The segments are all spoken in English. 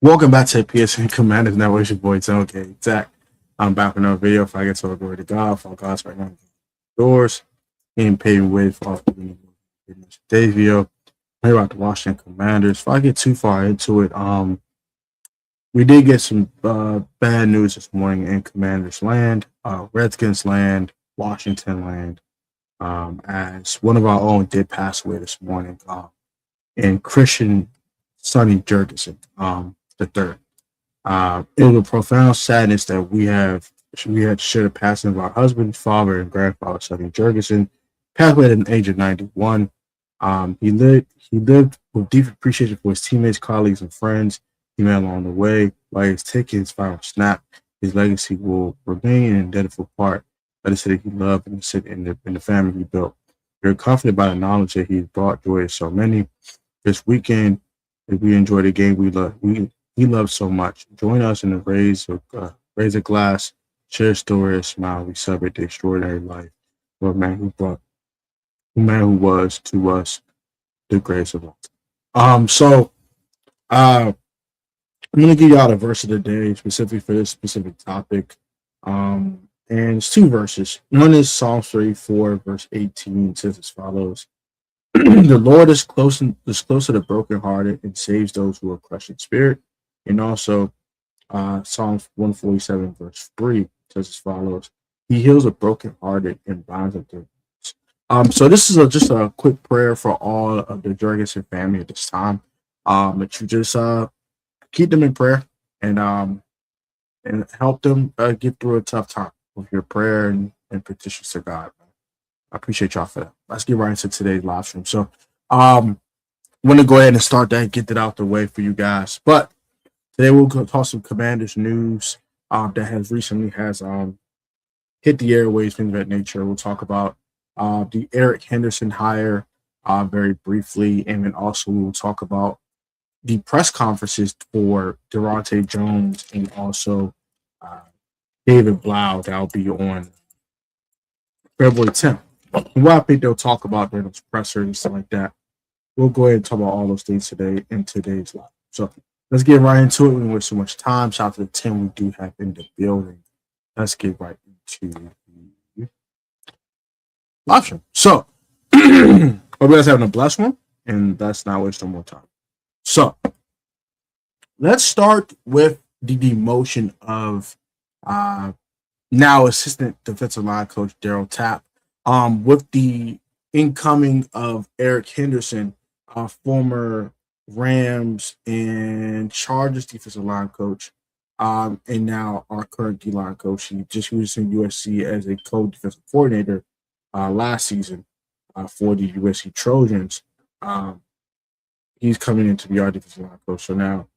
Welcome back to the PSN Commanders Network. It's your boy okay, Zach. I'm back with another video. If I get to the glory to God, for God's right now, doors and paving way for all today's video. Here about the Washington Commanders. If I get too far into it, we did get some bad news this morning in Commanders land, Redskins land, Washington land. As one of our own did pass away this morning, and Christian Sonny Jurgensen, the third. It was a profound sadness that we had shared a passing of our husband, father, and grandfather, Sonny Jurgensen, passed away at the age of 91. He lived with deep appreciation for his teammates, colleagues, and friends he met along the way. While he's taking his final snap, his legacy will remain an inevitable part of the city he loved and the city and the family he built. We're confident by the knowledge that he's brought joy to so many. This weekend, as we enjoy the game we love so much. Join us in the raise a glass, share a story, a smile. We celebrate the extraordinary life of a man who was to us the greatest of all. I'm gonna give y'all the verse of the day specifically for this specific topic. And it's two verses. One is Psalm 34, verse 18, says as follows. The Lord is close to the brokenhearted and saves those who are crushed in spirit. And also Psalms 147, verse 3 says as follows. He heals the brokenhearted and binds up their wounds. So this is just a quick prayer for all of the Jurgensen family at this time. That you just keep them in prayer and help them get through a tough time with your prayer and petitions to God. I appreciate y'all for that. Let's get right into today's live stream. So I'm going to go ahead and start that and get that out the way for you guys. But today we'll talk some Commanders news that has recently hit the airwaves, things of that nature. We'll talk about the Eric Henderson hire very briefly, and then also we'll talk about the press conferences for Durante Jones and also David Blau that'll be on February 10th. And what I think they'll talk about during those pressers and stuff like that. We'll go ahead and talk about all those things today in today's live. So let's get right into it. We don't waste so much time. Shout out to the 10 we do have in the building. Let's get right into the live stream. So hope you guys having a blessed one, and let's not waste no more time. So let's start with the demotion of now assistant defensive line coach Daryl Tapp. With the incoming of Eric Henderson, former Rams and Chargers defensive line coach, and now our current D-line coach. He just was in USC as a co-defensive coordinator last season for the USC Trojans. He's coming in to be our defensive line coach. So now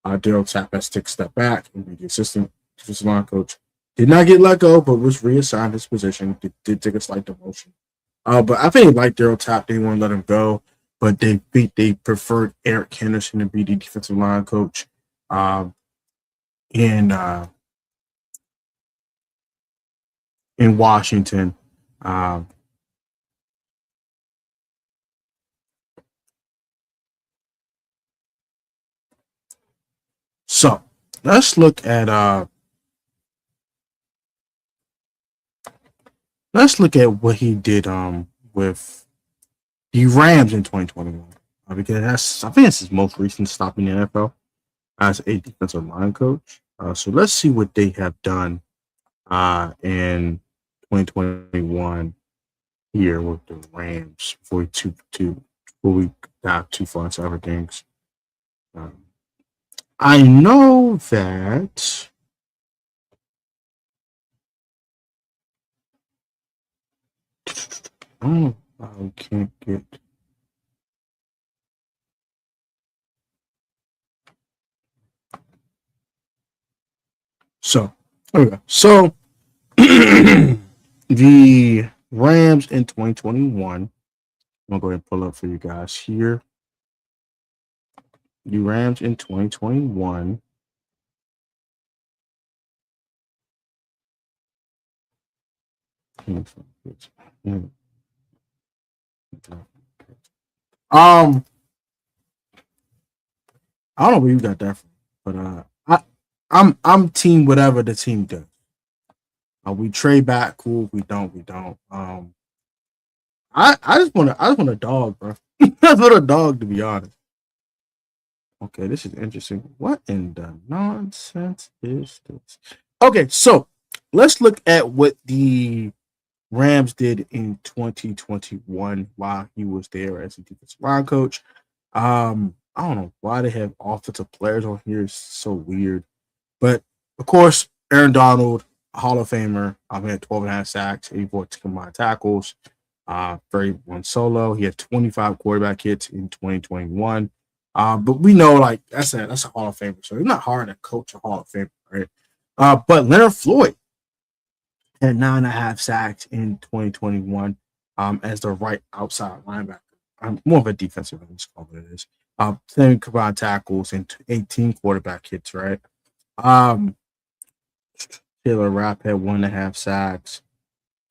Daryl Tapp has to take a step back and be the assistant defensive line coach. Did not get let go, but was reassigned his position. Did take a slight demotion. But I think like Daryl Tapp, they want to let him go, but they preferred Eric Henderson to be the defensive line coach. In Washington. So let's look at what he did with the Rams in 2021 because I think that's his most recent stop in the NFL as a defensive line coach. So let's see what they have done in 2021 here with the Rams before we dive too far into other things. I know that I can't get. So, there we go. So, the Rams in 2021, I'm going to go ahead and pull up for you guys here. The Rams in 2021. I don't know where you got that from. But I'm team whatever the team does. We trade back, cool. If we don't, we don't. I just want a dog, bro. I just want a dog, to be honest. Okay, this is interesting. What in the nonsense is this? Okay, so let's look at what the Rams did in 2021 while he was there as a defensive line coach. I don't know why they have offensive players on here. It's so weird. But of course, Aaron Donald, Hall of Famer. He had 12 and a half sacks, 84 combined tackles, 31 solo. He had 25 quarterback hits in 2021. But we know, like that's a Hall of Famer, so it's not hard to coach a Hall of Famer, right? But Leonard Floyd had 9.5 sacks in 2021 as the right outside linebacker. More of a defensive end, call it is. 10 combined tackles and 18 quarterback hits, right? Um, Taylor Rapp had 1.5 sacks.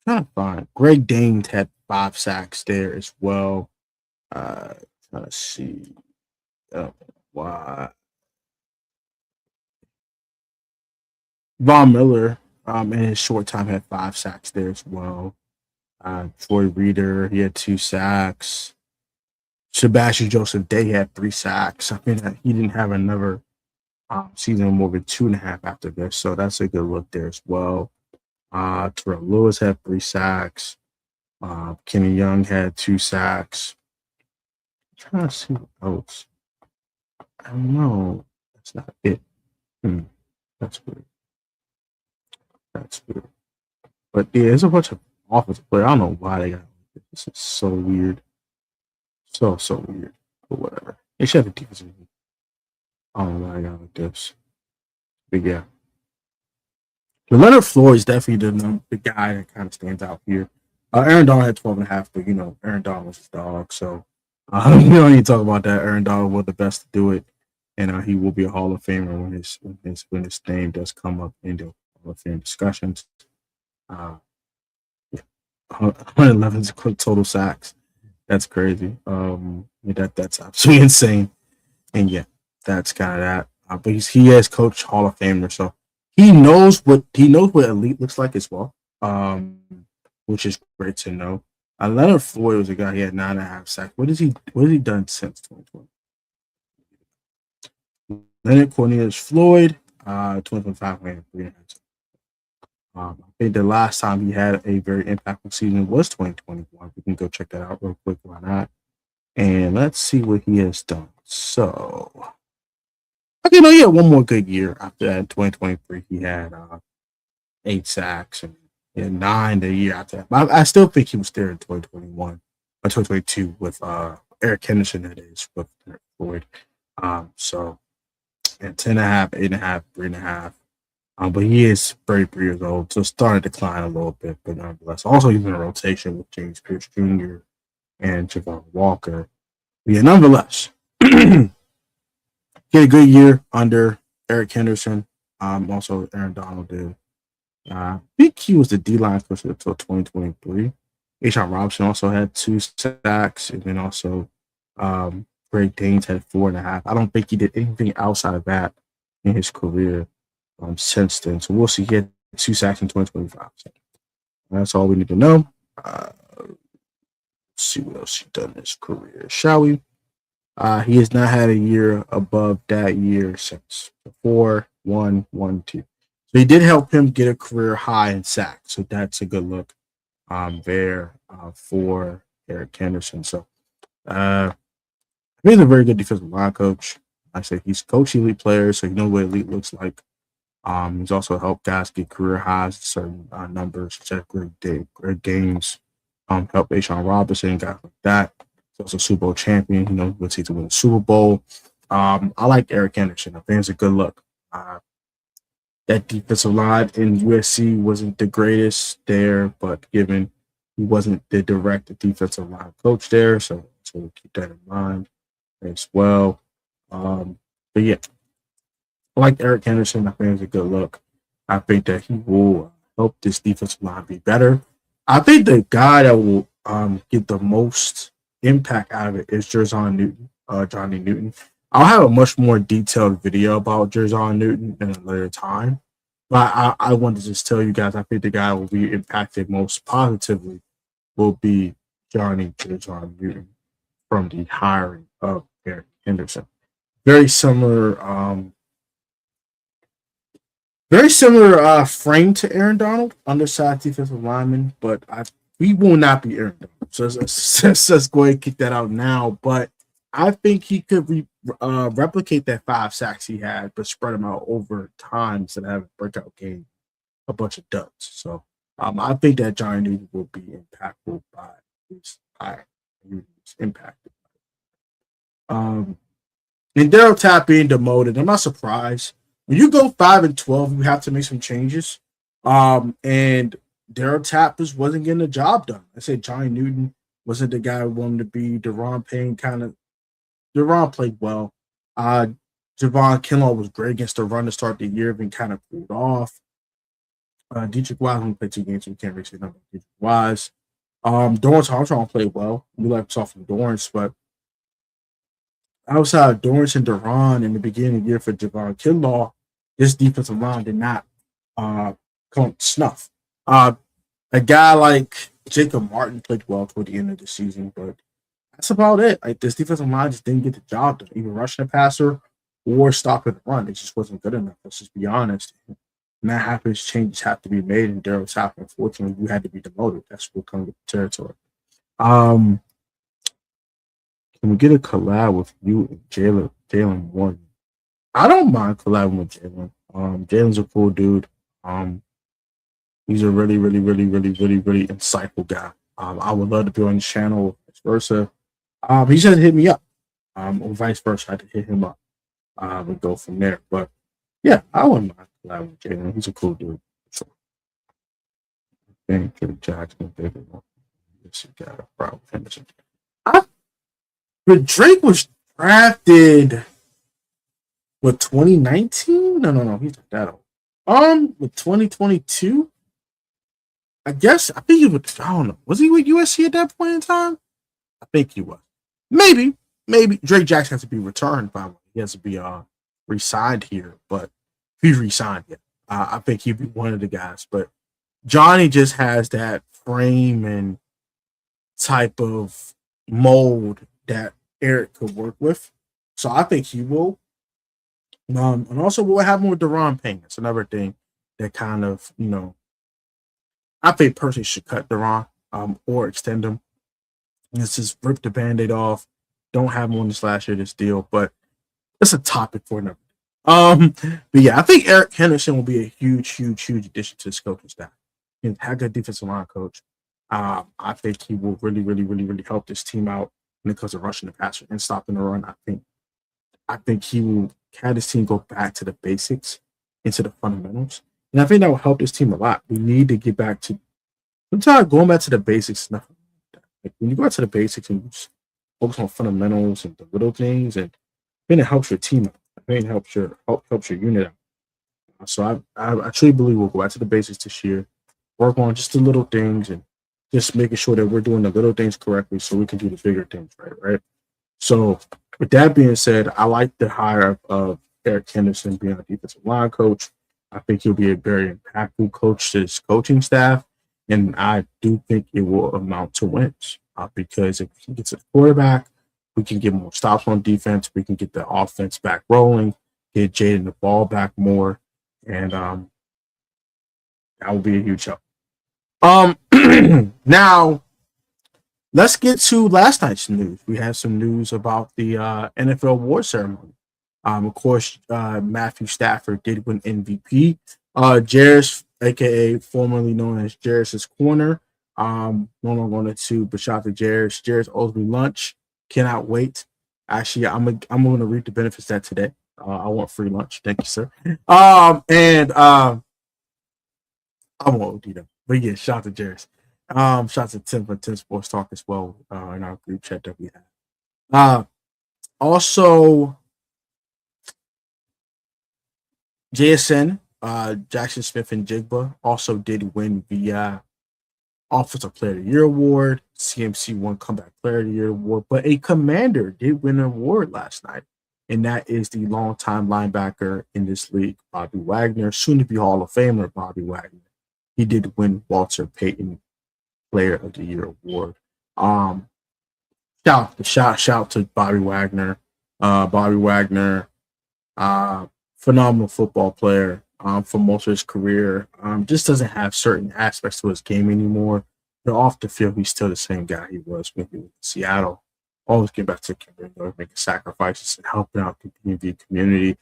Trying to find Greg Danes had 5 sacks there as well. Trying to see why Von Miller in his short time had 5 sacks there as well. Troy Reader, he had 2 sacks. Sebastian Joseph Day had 3 sacks. I mean, he didn't have another season of more than 2.5 after this, so that's a good look there as well. Terrell Lewis had 3 sacks. Kenny Young had 2 sacks. I'm trying to see what else. I don't know. That's not it. That's weird. That's weird. But yeah, there's a bunch of offensive players. I don't know why they got this. Is so weird. So weird. But whatever. They should have a defensive. I don't know why I got like this. But yeah. But Leonard Floyd is definitely the guy that kind of stands out here. Aaron Donald had 12 and a half, but Aaron Donald was his dog, so we don't need to talk about that. Aaron Donald was the best to do it, and he will be a Hall of Famer when his name does come up in the Hall of Fame discussions. 111 total sacks. That's crazy. That's absolutely insane. And yeah, that's kind of that. But he has coached Hall of Famer, so he knows what elite looks like as well. Which is great to know. Leonard Floyd was a guy, he had 9.5 sacks. What has he done since 2020? Leonard Cornelius Floyd, 2025 had 3.5 sacks. I think the last time he had a very impactful season was 2021. We can go check that out real quick. Why not? And let's see what he has done. So, he had one more good year after that. In 2023, he had 8 sacks and 9 the year after that. But I still think he was there in 2021 or 2022 with Eric Henderson, that is, with Floyd. So, and 10.5, 8.5, 3.5. But he is 33 years old, so starting to decline a little bit, but nonetheless. Also, he's in a rotation with James Pierce Jr. and Javon Walker. But yeah, nonetheless, he had a good year under Eric Henderson. Also, Aaron Donald did. I think he was the D-line coach until 2023. Ashawn Robinson also had 2 sacks, and then also Greg Danes had 4.5. I don't think he did anything outside of that in his career since then. So we'll see. He had 2 sacks in 2025. So that's all we need to know. Let's see what else he's done in his career, shall we? He has not had a year above that year since 4, 1, 1, 2. So he did help him get a career high in sacks. So that's a good look there for Eric Henderson. So he's a very good defensive line coach. I say he's coached elite players, so he knows what elite looks like. He's also helped guys get career highs in certain numbers, such as Greg Gaines, helped Ashawn Robinson, guys like that. He's also a Super Bowl champion. He knows what to win a Super Bowl. I like Eric Henderson. I think it's a good look. That defensive line in USC wasn't the greatest there, but given he wasn't the direct defensive line coach there, so we'll keep that in mind as well. But yeah, I like Eric Henderson. I think it's a good look. I think that he will help this defensive line be better. I think the guy that will get the most impact out of it is Johnny Newton. I'll have a much more detailed video about Jerjon Newton in a later time. But I want to just tell you guys, I think the guy will be impacted most positively will be Johnny Jerjon Newton from the hiring of Eric Henderson. Very similar, frame to Aaron Donald, undersized defensive lineman, but we will not be Aaron Donald. So let's go ahead and kick that out now. But I think he could replicate that 5 sacks he had, but spread them out over time instead of having a breakout game, a bunch of duds. So I think that Johnny Newton will be impactful by his hire. He was impacted. And Daryl Tapp being demoted, I'm not surprised. When you go 5-12, you have to make some changes. And Daryl Tapp wasn't getting the job done. I said Johnny Newton wasn't the guy who wanted to be. Deron Payne Deron played well. Javon Kinlaw was great against the run to start the year, been kind of cooled off. Dietrich Wise only played 2 games, so we can't really say nothing about Dietrich Wise. Dorrance Armstrong played well. We like saw from Dorrance, but outside of Dorrance and Deron in the beginning of the year for Javon Kinlaw, this defensive line did not come snuff. A guy like Jacob Martin played well toward the end of the season, but that's about it. Like, this defensive line just didn't get the job done, either rushing a passer or stopping the run. It just wasn't good enough. Let's just be honest. When that happens, changes have to be made, and Daryl's happened. Unfortunately, you had to be demoted. That's what comes with the territory. Can we get a collab with you and Jalen Warren? I don't mind collabing with Jalen. Jalen's a cool dude. He's a really, really, really, really, really, really insightful guy. I would love to be on his channel, vice versa. He just hit me up. Or vice versa, I had to hit him up. And go from there. But yeah, I wouldn't mind collabing with Jalen. He's a cool dude. Sure. Thank you, Jackson. David. Yes, you got a problem with Henderson. But Drake was drafted with 2019? No. He's not that old. With 2022? I think he was, I don't know. Was he with USC at that point in time? I think he was. Maybe. Drake Jackson has to be returned by he has to be re-signed here, but he's re-signed yet. I think he'd be one of the guys. But Johnny just has that frame and type of mold that Eric could work with. So I think he will. And also what happened with Deron Payne. It's another thing that kind of, I think personally should cut Deron or extend him. Let's just rip the Band-Aid off. Don't have him on this last year, this deal, but that's a topic for another. But yeah, I think Eric Henderson will be a huge addition to this coaching staff. He's a good defensive line coach. I think he will really, really, really, really help this team out when it comes to rushing the passer and stopping the run. I think he will have this team go back to the basics, into the fundamentals. And I think that will help this team a lot. We need to get back to sometimes going back to the basics. Nothing like that. Like, when you go back to the basics and just focus on fundamentals and the little things, and then it helps your team out. I think it helps your unit out. So I truly believe we'll go back to the basics this year, work on just the little things, and just making sure that we're doing the little things correctly so we can do the bigger things right? So with that being said, I like the hire of Eric Henderson being a defensive line coach. I think he'll be a very impactful coach to his coaching staff, and I do think it will amount to wins because if he gets a quarterback, we can get more stops on defense. We can get the offense back rolling, get Jaden the ball back more, and that will be a huge help. Now, let's get to last night's news. We have some news about the NFL award ceremony. Of course, Matthew Stafford did win MVP. Jarris, aka formerly known as Jarris's Corner, no longer on the two, but shout out to Jarris. Jarris owes me lunch. Cannot wait. Actually, I'm going to reap the benefits of that today. I want free lunch. Thank you, sir. I won't do that. But yeah, shout out to Jarris. Shout out to Tim from Tim Sports Talk as well in our group chat that we have. Also, JSN, Jackson Smith and Jigba also did win the Offensive Player of the Year award. CMC won Comeback Player of the Year award, but a Commander did win an award last night. and that is the longtime linebacker in this league, Bobby Wagner, soon to be Hall of Famer Bobby Wagner. He did win Walter Payton Player of the Year award. Shout to Bobby Wagner. Bobby Wagner, phenomenal football player for most of his career. Just doesn't have certain aspects to his game anymore. Off the field, he's still the same guy he was when he was in Seattle. Always get back to the community, making sacrifices and helping out the DMV community.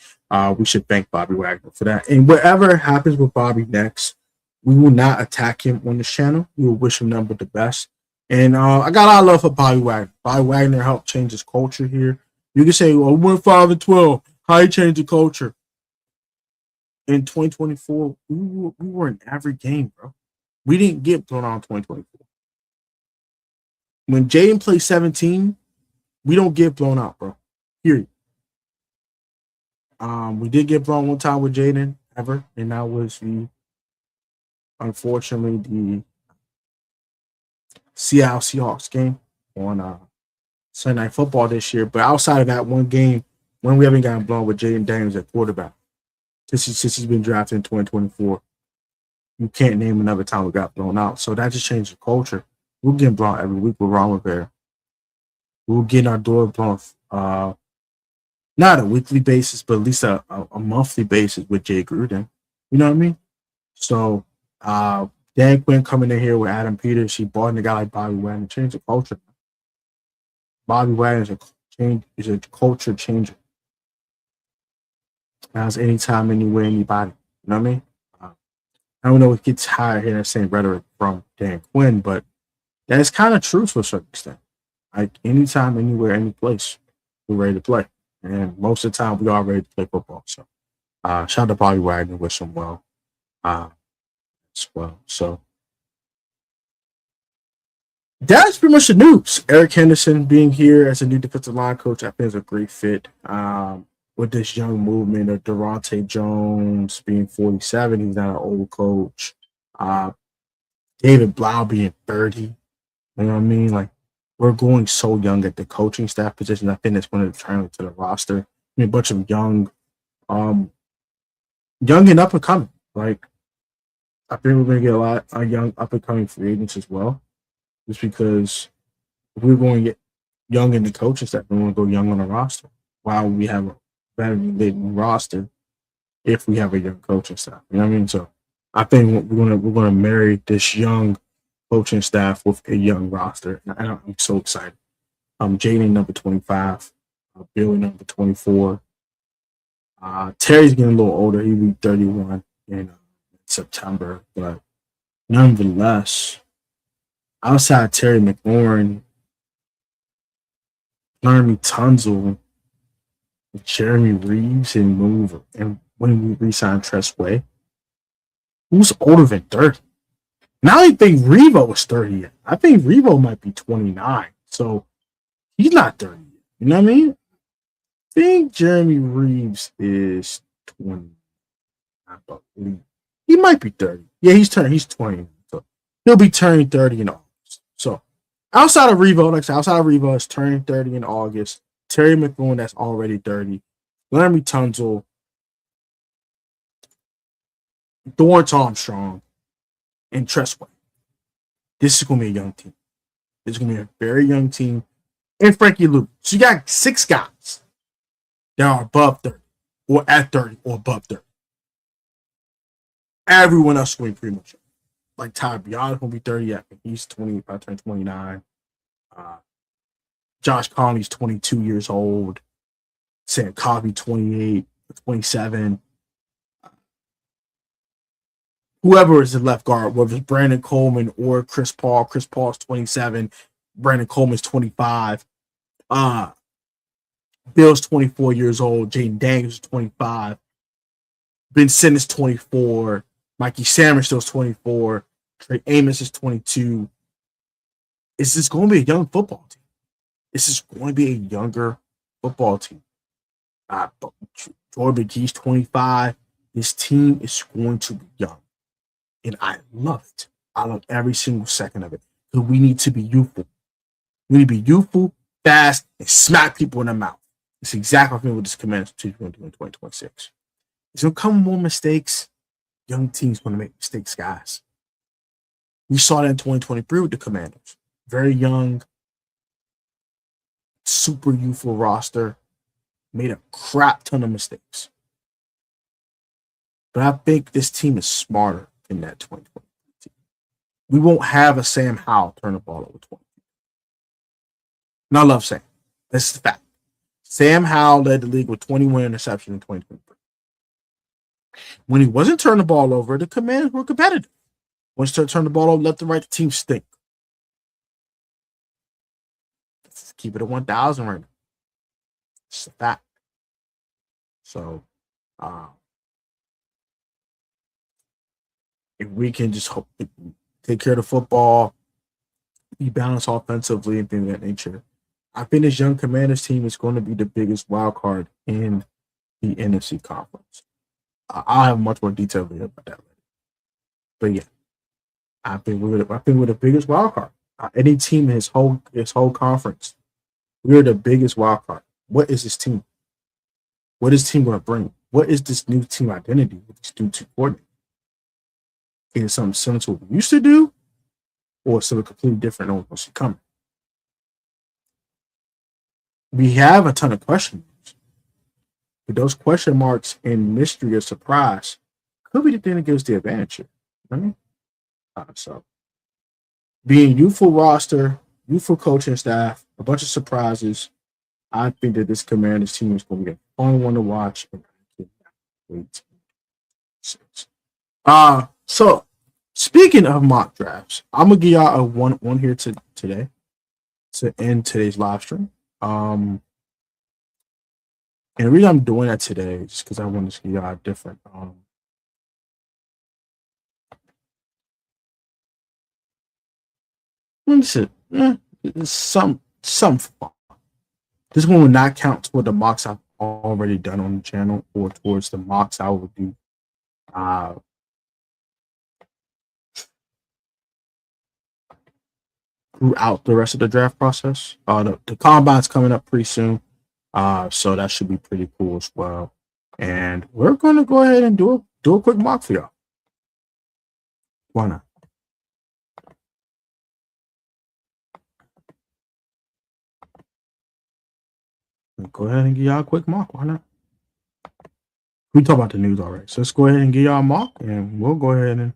We should thank Bobby Wagner for that. And whatever happens with Bobby next, we will not attack him on this channel. We will wish him nothing but the best. And I got a lot of love for Bobby Wagner. Bobby Wagner helped change his culture here. You can say, well, we went 5-12. How he changed the culture? In 2024, we were in every game, bro. We didn't get blown out in 2024. When Jaden plays 17, we don't get blown out, bro. Period. We did get blown one time with Jaden ever, and that was unfortunately the Seattle Seahawks game on Sunday Night Football this year. But outside of that one game, when we haven't gotten blown with Jaden Daniels at quarterback, since he's been drafted in 2024, you can't name another time we got blown out. So that just changed the culture. We're getting blown every week with Ron Rivera. We're getting our door blown, not a weekly basis, but at least a monthly basis with Jay Gruden. You know what I mean? So Dan Quinn coming in here with Adam Peters, he brought in a guy like Bobby Wagner, changed the culture. Bobby Wagner is a culture changer. As anytime, anywhere, anybody. You know what I mean? I don't know if it gets higher here, saying rhetoric from Dan Quinn, but that's kind of true to a certain extent. Like anytime, anywhere, any place, we're ready to play. And most of the time, we are ready to play football. So shout out to Bobby Wagner, wish him well as well. So that's pretty much the news. Eric Henderson being here as a new defensive line coach, I think is a great fit. With this young movement of Durante Jones being 47, he's not an old coach. David Blau being 30. You know what I mean? Like, we're going so young at the coaching staff position. I think that's going to turn to the roster. I mean, a bunch of young and up and coming. Like, I think we're going to get a lot of young up and coming free agents as well. Just because if we're going to get young in the coaching staff, we want to go young on the roster. While we have a better laden roster, if we have a young coaching staff, you know what I mean. So I think we're gonna marry this young coaching staff with a young roster, and I'm so excited. Jaden number 25, Billy number 24. Terry's getting a little older; he'll be 31 in September, but nonetheless, outside Terry McLaurin, Laramie Tunzel, Jeremy Reeves, and when we re-signed Tressway, who's older than 30? And I don't think Revo is 30 yet. I think Revo might be 29. So he's not 30 yet. You know what I mean? I think Jeremy Reeves is 20. I believe. He might be 30. Yeah, he's 20. So he'll be turning 30 in August. So outside of Revo, outside of Revo is turning 30 in August. Terry McLaurin, that's already 30. Laramie Tunzel, Dorrance Armstrong, and Tressway. This is going to be a young team. This is going to be a very young team. And Frankie Luke. So you got 6 guys that are above 30, or at 30, or above 30. Everyone else is going to be pretty much like Ty Beyond going to be 30 yet. He's 20, about to turn 29. Josh Conley's 22 years old. Sam Covey, 28, 27. Whoever is the left guard, whether it's Brandon Coleman or Chris Paul. Chris Paul's 27. Brandon Coleman's 25. Bill's 24 years old. Jaden Daniels is 25. Ben Simmons 24. Mikey Samuel's 24. Trey Amos is 22. It's just going to be a young football team. This is going to be a younger football team. Jordan McGee's 25. This team is going to be young. And I love it. I love every single second of it. Because we need to be youthful. We need to be youthful, fast, and smack people in the mouth. It's exactly what this Commanders team is going to do in 2026. There's going to come more mistakes. Young teams going to make mistakes, guys. We saw that in 2023 with the Commanders. Very young, super youthful roster. Made a crap ton of mistakes. But I think this team is smarter than that 2020 team. We won't have a Sam Howell turn the ball over 20. And I love Sam. That's the fact. Sam Howell led the league with 21 interceptions in 2023. When he wasn't turning the ball over, the Commanders were competitive. Once they turned the ball over left and right, the team stink. Let's keep it at 1,000 right now. It's a fact. So, if we can just take care of the football, be balanced offensively, and things of that nature, I think this young Commanders team is going to be the biggest wild card in the NFC conference. I'll have much more detail about that later. But yeah, I think we're the biggest wild card. Any team in his whole conference, we're the biggest wild card. What is this team? What is this team going to bring? What is this new team identity with these new two coordinators? Is it something similar to what we used to do, or something completely different? No one wants to come. We have a ton of question marks, but those question marks and mystery or surprise could be the thing that gives the advantage here. Right? So, being youthful roster, youthful coaching staff, a bunch of surprises. I think that this Commanders team is going to be a fun one to watch. So speaking of mock drafts, I'm gonna give y'all a one here today to end today's live stream. And the reason I'm doing that today is just because I want to give y'all a different some fun. This one will not count toward the mocks I've already done on the channel or towards the mocks I will do throughout the rest of the draft process. The combine's coming up pretty soon, so that should be pretty cool as well. And we're going to go ahead and do a quick mock for y'all. Why not? Go ahead and give y'all a quick mock. Why not? We talk about the news already, so let's go ahead and give y'all a mock, and we'll go ahead and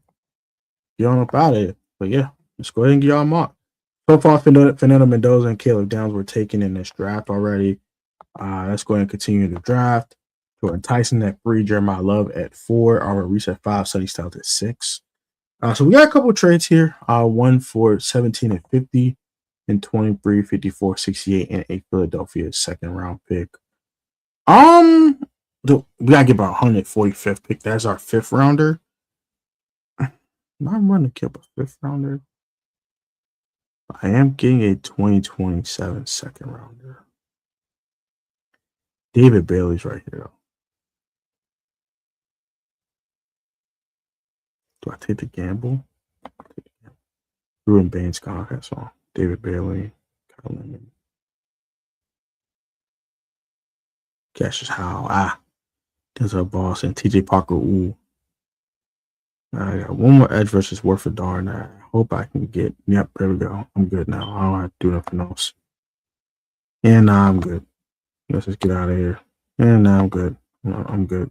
get on up out of it. But yeah, let's go ahead and give y'all a mock. So far, Fernando Mendoza and Caleb Downs were taken in this draft already. Let's go ahead and continue the draft. Jordan Tyson at 3, Jeremiah Love at 4, Albert Reese at 5, Sonny Stout at 6. So we got a couple of trades here. One for 17 and 50, and 23, 54, 68, and a Philadelphia second round pick. We gotta get about 145th pick. That's our 5th rounder. I'm running to keep a 5th rounder. I am getting a 2027 second rounder. David Bailey's right here, though. Do I take the gamble? Ruben Baines gone. Okay, so David Bailey, Kyle Lemon. Cassius Howell. There's our boss. And TJ Parker. Ooh. I got one more edge versus Warford Darn. I hope I can get. Yep, there we go. I'm good now. I don't have to do nothing else. And now I'm good. Let's just get out of here. And now I'm good. I'm good.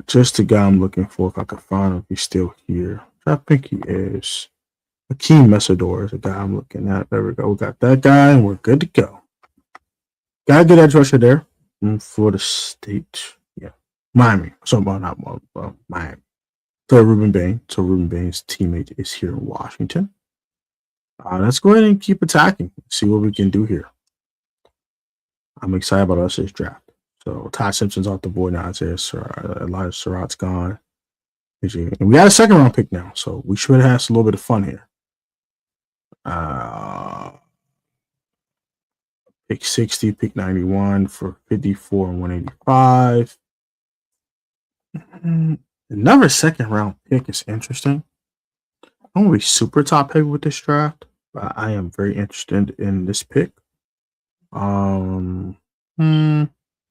Just the guy I'm looking for, if I can find him, if he's still here. I think he is. Akeem Messador is the guy I'm looking at. There we go. We got that guy, and we're good to go. Got a good edge rusher there for the state. Yeah. Miami. So, not Miami. So, Ruben Bain. So, Ruben Bain's teammate is here in Washington. Let's go ahead and keep attacking. See what we can do here. I'm excited about us this draft. So Ty Simpson's off the board now. Elijah Surratt's gone. And we got a second round pick now, so we should have a little bit of fun here. Pick 60, pick 91 for 54 and 185. Another second round pick is interesting. I'm going to be super top heavy with this draft, but I am very interested in this pick. I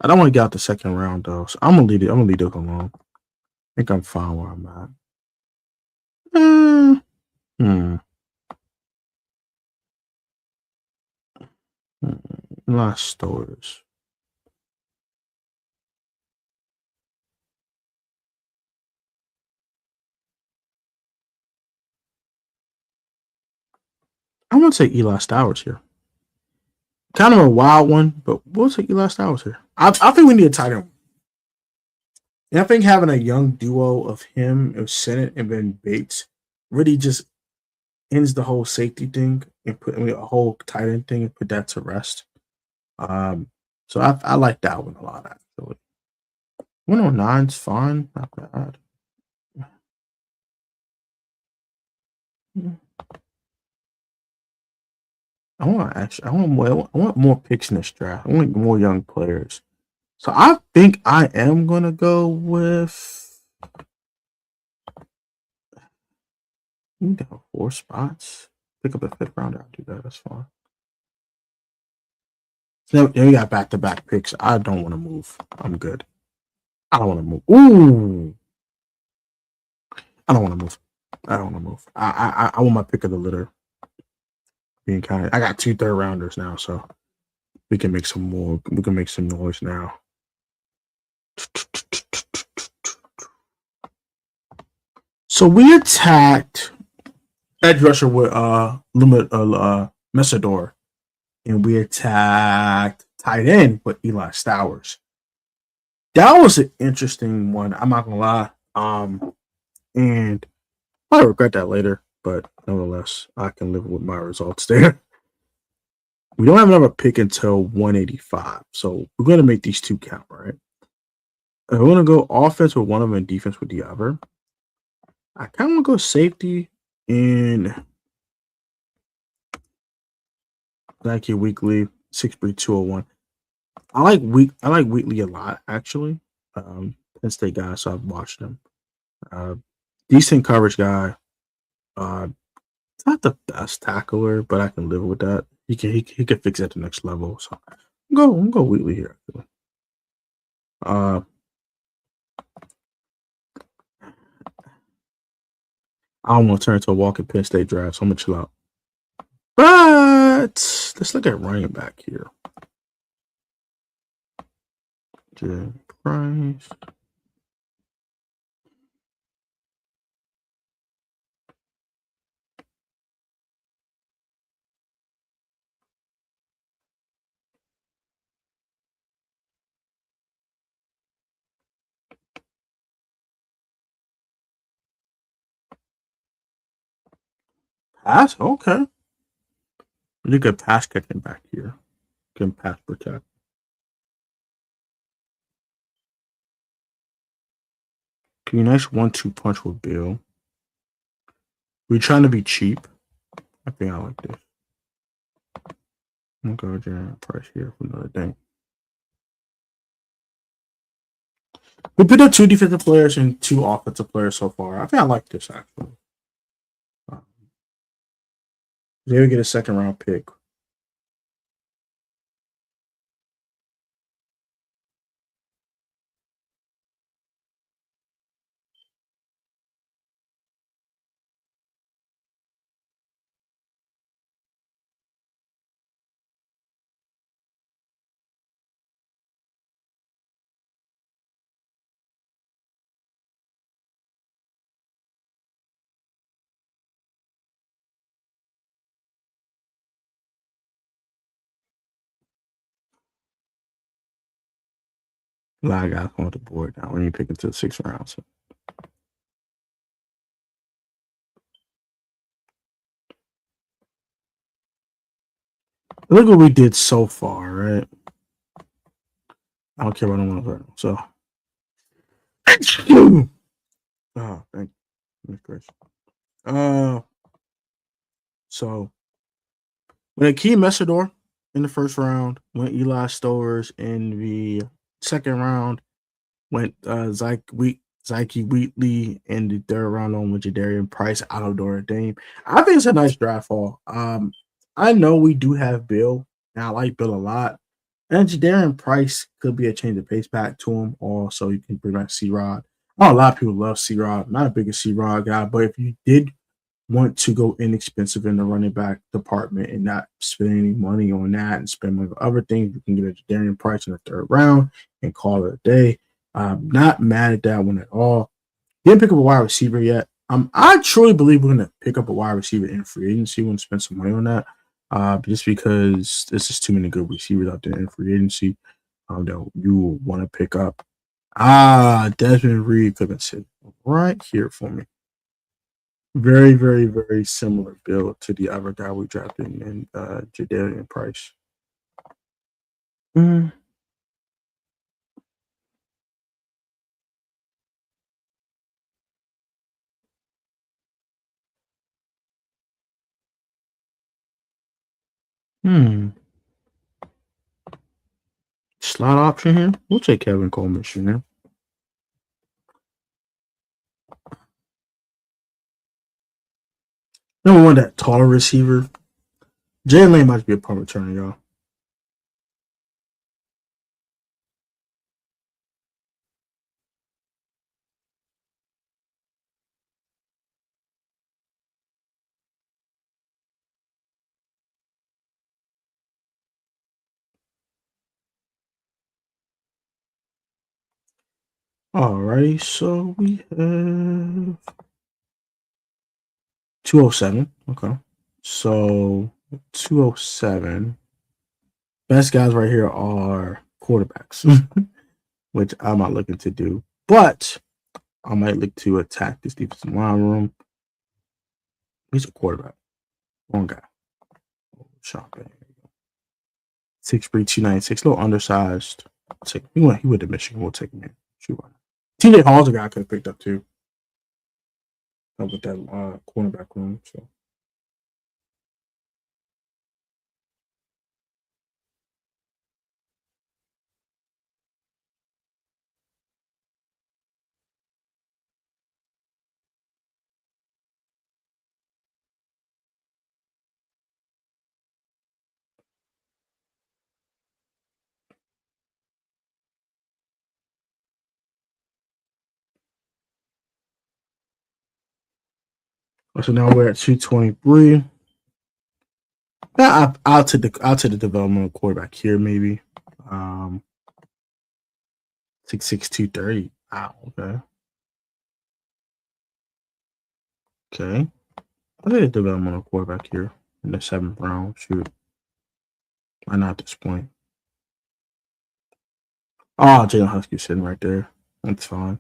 don't want to get out the second round though, so I'm gonna leave it. I'm gonna leave it alone. I think I'm fine where I'm at. Last stores. I'm gonna take Eli Stowers here. Kind of a wild one, but we'll take Eli Stowers here. I think we need a tight end. And I think having a young duo of him, of Senate, and Ben Bates really just ends the whole safety thing and put a whole tight end thing and put that to rest. So I like that one a lot actually. 109's fine, not bad. I want more picks in this draft. I want more young players. So I think I am gonna go with. You got 4 spots. Pick up a 5th rounder. I'll do that. That's fine. So we got back-to-back picks. I don't want to move. I'm good. I don't want to move. Ooh. I don't want to move. I don't want to move. I want my pick of the litter. Being kind. I got 2 third rounders now, so we can make some more. We can make some noise now. So we attacked edge rusher with Messidor, and we attacked tight end with Eli Stowers. That was an interesting one. I'm not gonna lie. And I regret that later, but nevertheless, I can live with my results there. We don't have another pick until 185, so we're gonna make these 2 count, right? If we're gonna go offense with one of them and defense with the other. I kind of want to go safety in Nike Weekly 63201. I like Wheatley a lot actually. Penn State guy, so I've watched him. Decent coverage guy. It's not the best tackler, but I can live with that. He can fix it at the next level. So I'm go Wheatley here. I don't want to turn into a walking Penn State draft, so I'm gonna chill out. But let's look at running back here. Jay Price. Pass? Okay. Really good pass kicking back here. Can pass protect. Can you nice 1-2 punch with Bill? We're trying to be cheap. I think I like this. I'm gonna go Jay Price here for another thing. We put up 2 defensive players and 2 offensive players so far. I think I like this actually. They would get a 2nd round pick. A lot of guys on the board now when you pick into the 6th round. So. Look what we did so far, right? I don't care what I want to learn. So, oh, thank you, Chris. So when Akeem Messidor in the 1st round, went Eli Stowers in the 2nd round, went Zyke Wheatley in the 3rd round on with Jadarian Price out of Notre Dame. I think it's a nice draft haul. I know we do have Bill And I like Bill a lot. And Jadarian Price could be a change of pace back to him. Also, you can bring back C Rod. A lot of people love C Rod. Not a big C Rod guy, but if you did want to go inexpensive in the running back department and not spend any money on that and spend money on other things, you can get a Jadarian Price in the third round and call it a day. I'm not mad at that one at all. Didn't pick up a wide receiver yet. I truly believe we're going to pick up a wide receiver in free agency. We're going to spend some money on that, just because there's just too many good receivers out there in free agency that you want to pick up. Desmond Reed could have been sitting right here for me. Very, very, very similar build to the other guy we drafted in Jadarian Price. Mm. Hmm. Slot option here. We'll take Kevin Coleman here. Number one, that taller receiver. Jalen Lane might be a punt returner, y'all. Alrighty, so we have 207. Okay. So 207. Best guys right here are quarterbacks, which I'm not looking to do. But I might look to attack this defensive line room. He's a quarterback. One guy. Shopping. 6'3", 296. A little undersized. He went to Michigan. We'll take him in. Sure. TJ Hall's a guy I could have picked up too. With that cornerback room. So now we're at 223. I'll take the developmental quarterback here, maybe. 6'6", 230. Wow, okay. Okay. I'll take a developmental quarterback here in the 7th round. Shoot. Why not at this point? Oh, Jalen Husky's sitting right there. That's fine.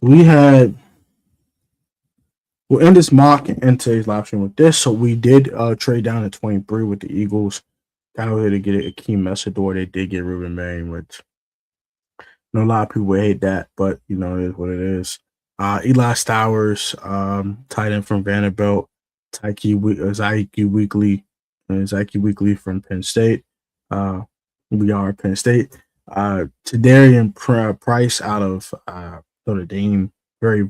We had we'll end this mock and end today's live stream with this. So we did trade down to 23 with the Eagles. Got over here to get a key Messador. They did get Ruben Bain, which a lot of people hate that, but it is what it is. Eli Stowers, tight end from Vanderbilt, Zyke Weekly from Penn State. We are Penn State. Tadarian Price out of Notre Dame, very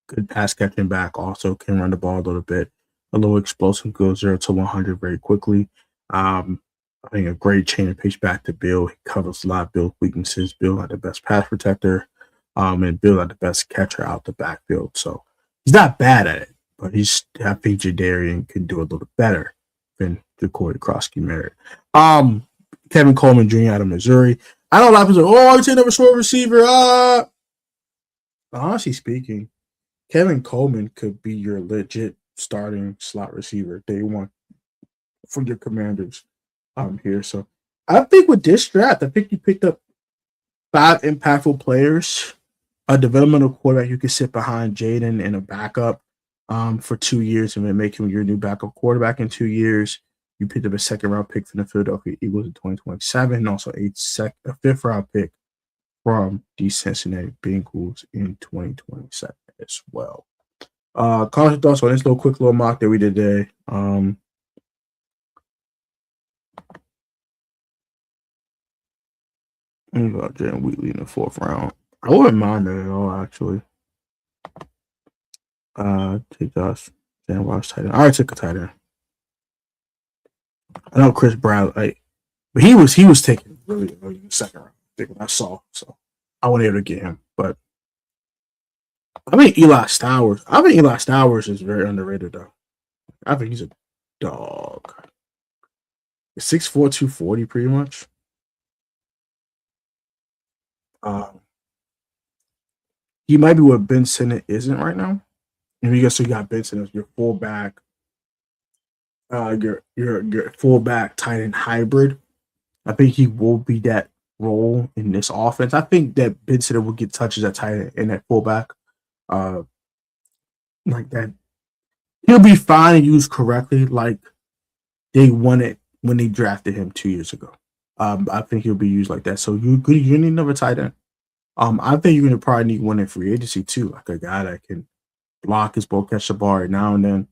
good pass catching back. Also can run the ball a little bit. A little explosive, goes 0 to 100 very quickly. I think a great chain of pace back to Bill. He covers a lot of Bill's weaknesses. Bill had the best pass protector, and Bill had the best catcher out the backfield. So he's not bad at it, but I think Jadarian can do a little better than the Corey Krosky merit. Kevin Coleman Jr. out of Missouri. I know a lot of people say, he's another short receiver. Honestly speaking, Kevin Coleman could be your legit starting slot receiver day one for your Commanders here. So I think with this draft, I think you picked up 5 impactful players, a developmental quarterback you can sit behind Jaden and a backup for 2 years and then make him your new backup quarterback in 2 years. You picked up a second-round pick from the Philadelphia Eagles in 2027, and also a fifth-round pick from the Cincinnati Bengals in 2027 as well. Comment your thoughts on this quick little mock that we did today. I'm going to go Jalen Wheatley in the 4th round. I wouldn't mind that at all, actually. Take Josh. Dan Ross tight end. I already took a tight end. I know Chris Bradley, but he was taken really early in the 2nd round. I think when I saw, so I wasn't able to get him. But I think Eli Stowers is very underrated, though. I think he's a dog. 6'4", 240, pretty much. He might be what Ben Sinnott isn't right now. And you got Ben Sinnott as your fullback, your fullback tight end hybrid. I think he will be that role in this offense. I think that Ben Sinnott will get touches at tight end and at fullback, like that. He'll be fine and used correctly, like they wanted when they drafted him 2 years ago. I think he'll be used like that. So you need another tight end. I think you're gonna probably need one in free agency too, like a guy that can block his ball, catch the ball every now and then.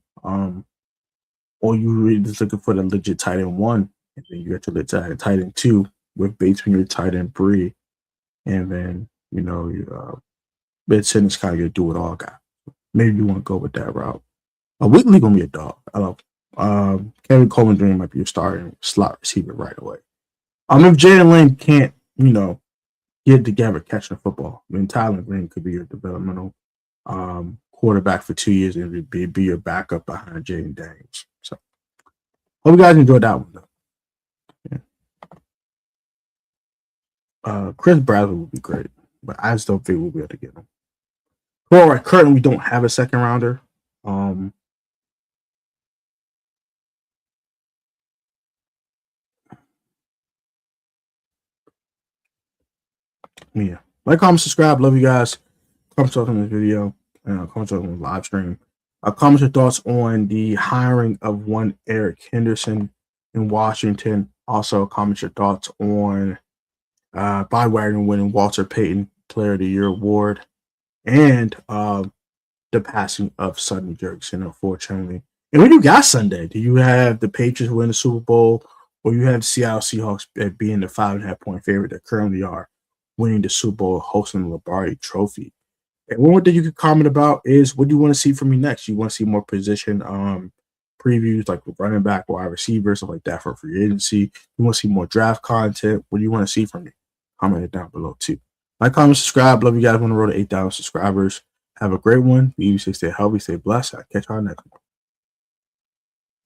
Or you really just looking for the legit tight end 1, and then you got your legit tight end 2 with Bates when you're tight end 3, and then Ben Simmons kind of your do it all guy. Maybe you want to go with that route. Wheatley gonna be a dog. I love Kevin Coleman Dream might be a starting slot receiver right away. If Jalen Lane can't, get together catching the football, I mean Tyler Green could be your developmental quarterback for 2 years and be your backup behind Jaden Daniels. So hope you guys enjoyed that one though. Yeah. Chris Bradley would be great, but I just don't think we'll be able to get him. All right, currently we don't have a second rounder. Yeah. Like, comment, subscribe. Love you guys. Comment on this video. Comment on the live stream. Comment your thoughts on the hiring of one Eric Henderson in Washington. Also, comment your thoughts on Bob Wagner winning Walter Payton Player of the Year award and the passing of Sonny Jurgensen, unfortunately. And what do you got Sunday? Do you have the Patriots win the Super Bowl, or you have the Seattle Seahawks being the 5.5 point favorite that currently are, winning the Super Bowl, hosting the Lombardi Trophy? And one more thing you can comment about is, what do you want to see from me next? You want to see more position previews, like running back, wide receiver, stuff like that for free agency? You want to see more draft content? What do you want to see from me? Comment it down below too. Like, comment, subscribe. Love you guys. On the road to 8,000 subscribers. Have a great one. Be safe, stay healthy, stay blessed. I'll catch y'all next one.